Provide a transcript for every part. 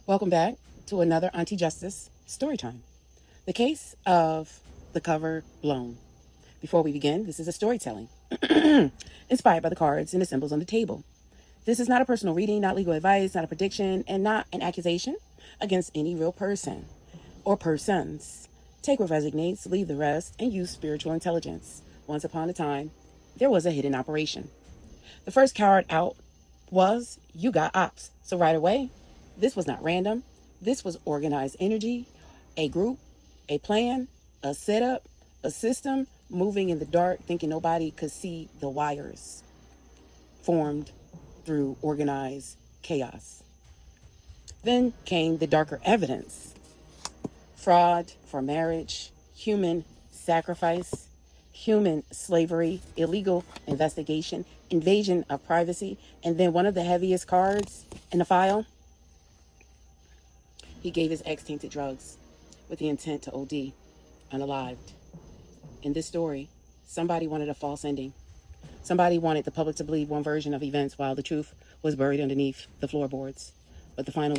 Welcome back to another Auntie Justice story time. The case of the cover blown. Before we begin, this is a storytelling inspired by the cards and the symbols on the table. This is not a personal reading, not legal advice, not a prediction, and not an accusation against any real person or persons. Take what resonates, leave the rest, and use spiritual intelligence. Once upon a time, there was a hidden operation. The first card out was you got ops. So right away, this was not random. This was organized energy, a group, a plan, a setup, a system moving in the dark, thinking nobody could see the wires formed through organized chaos. Then came the darker evidence: fraud for marriage, human sacrifice, human slavery, illegal investigation, invasion of privacy, and then one of the heaviest cards in the file, he gave his ex tainted drugs with the intent to OD, unalived. In this story, somebody wanted a false ending. Somebody wanted the public to believe one version of events while the truth was buried underneath the floorboards. But the final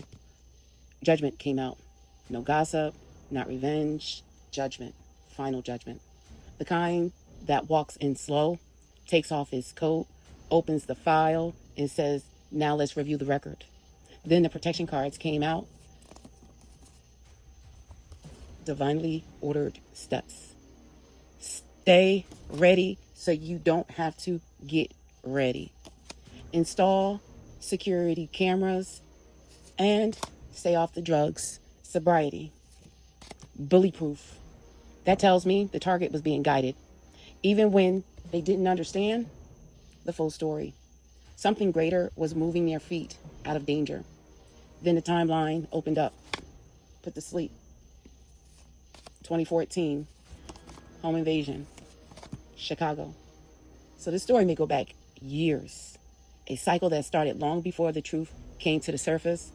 judgment came out. No gossip, not revenge, judgment, final judgment. The kind that walks in slow, takes off his coat, opens the file, and says, "Now let's review the record." Then the protection cards came out. Divinely ordered steps. Stay ready so you don't have to get ready. Install security cameras and stay off the drugs. Sobriety. Bullyproof. That tells me the target was being guided, even when they didn't understand the full story. Something greater was moving their feet out of danger. Then the timeline opened up, put to sleep. 2014, home invasion, Chicago. So this story may go back years. A cycle that started long before the truth came to the surface.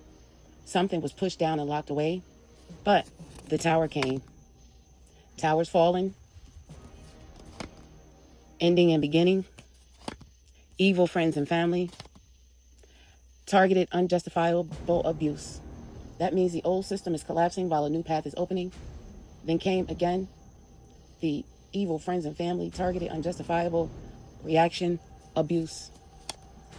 Something was pushed down and locked away, but the tower came. Towers falling, ending and beginning, evil friends and family, targeted unjustifiable abuse. That means the old system is collapsing while a new path is opening. Then came again the evil friends and family, targeted unjustifiable reaction, abuse.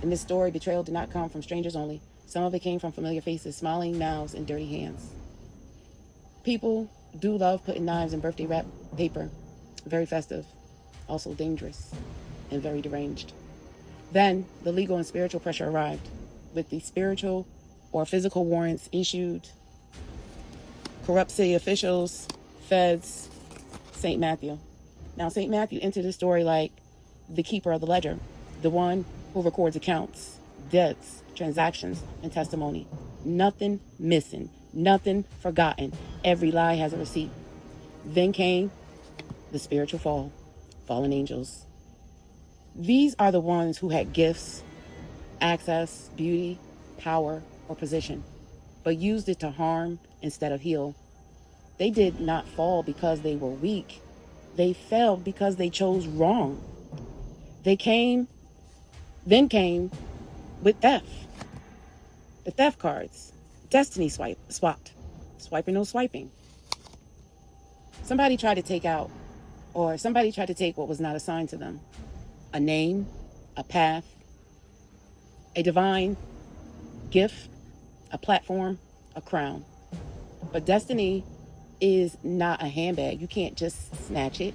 In this story, betrayal did not come from strangers only. Some of it came from familiar faces, smiling mouths, and dirty hands. People do love putting knives in birthday wrap paper. Very festive, also dangerous, and very deranged. Then the legal and spiritual pressure arrived, with the spiritual or physical warrants issued. Corrupt city officials, feds, St. Matthew. Now, St. Matthew entered the story like the keeper of the ledger, the one who records accounts, debts, transactions, and testimony. Nothing missing, nothing forgotten. Every lie has a receipt. Then came the spiritual fall, fallen angels. These are the ones who had gifts, access, beauty, power, or position, but used it to harm instead of heal. They did not fall because they were weak. They fell because they chose wrong. Then came with theft. The theft cards. Destiny swapped. Swiping, no swiping. Somebody tried to take what was not assigned to them. A name, a path, a divine gift, a platform, a crown. But destiny is not a handbag. You can't just snatch it,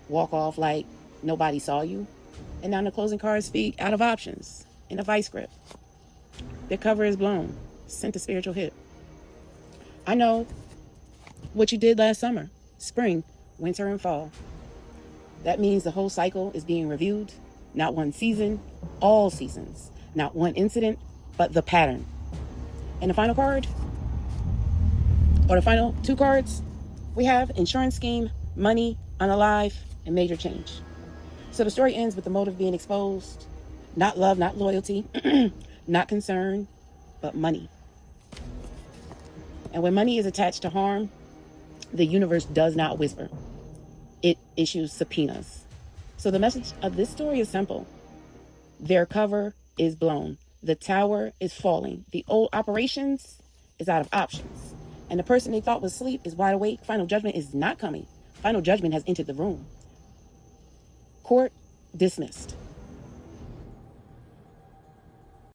walk off like nobody saw you. And now the closing cards speak out of options in a vice grip. Their cover is blown, sent a spiritual hit. I know what you did last summer, spring, winter, and fall. That means the whole cycle is being reviewed. Not one season, all seasons. Not one incident, but the pattern. And the final card, or the final two cards, we have insurance scheme, money, unalive, and major change. So the story ends with the motive being exposed. Not love, not loyalty, not concern, but money. And when money is attached to harm, the universe does not whisper. It issues subpoenas. So the message of this story is simple. Their cover is blown. The tower is falling. The old operations is out of options. And the person they thought was asleep is wide awake. Final judgment is not coming. Final judgment has entered the room. Court dismissed.